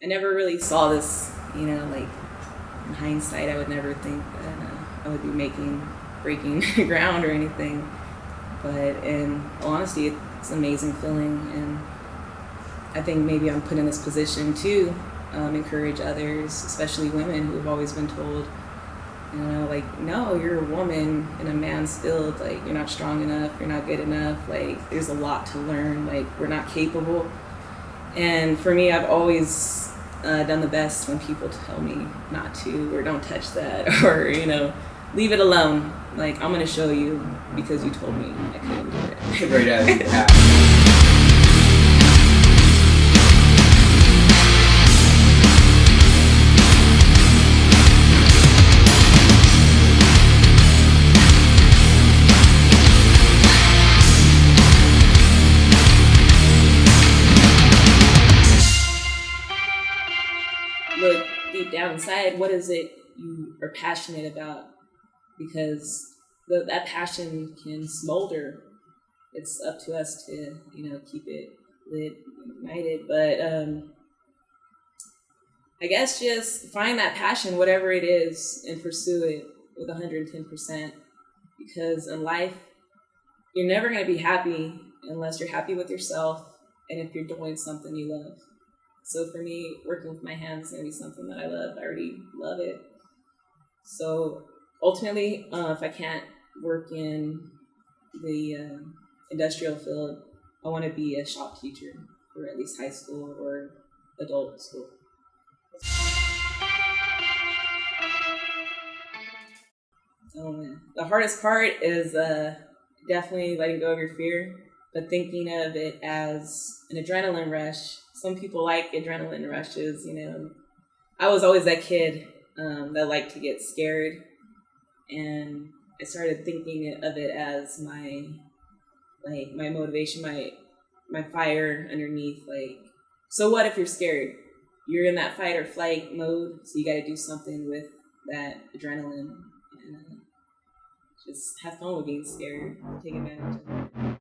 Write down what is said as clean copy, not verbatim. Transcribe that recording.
never really saw this, like in hindsight, I would never think that I would be breaking ground or anything. But in all honesty, it's an amazing feeling, and I think maybe I'm put in this position to encourage others, especially women who have always been told, like, no, you're a woman in a man's field, like, you're not strong enough, you're not good enough, like, there's a lot to learn, like, we're not capable. And for me, I've always done the best when people tell me not to, or don't touch that, or, leave it alone. Like, I'm going to show you because you told me I couldn't do it. Great attitude. Look deep down inside, what is it you are passionate about? Because that passion can smolder. It's up to us to, keep it lit and ignited. But I guess just find that passion, whatever it is, and pursue it with 110%. Because in life, you're never going to be happy unless you're happy with yourself and if you're doing something you love. So for me, working with my hands is going to be something that I love. I already love it. So ultimately, if I can't work in the industrial field, I want to be a shop teacher, or at least high school or adult school. The hardest part is definitely letting go of your fear, but thinking of it as an adrenaline rush. Some people like adrenaline rushes, I was always that kid that liked to get scared, and I started thinking of it as my motivation, my fire underneath. Like, so what if you're scared? You're in that fight or flight mode, so you got to do something with that adrenaline and just have fun with being scared. Take advantage of it.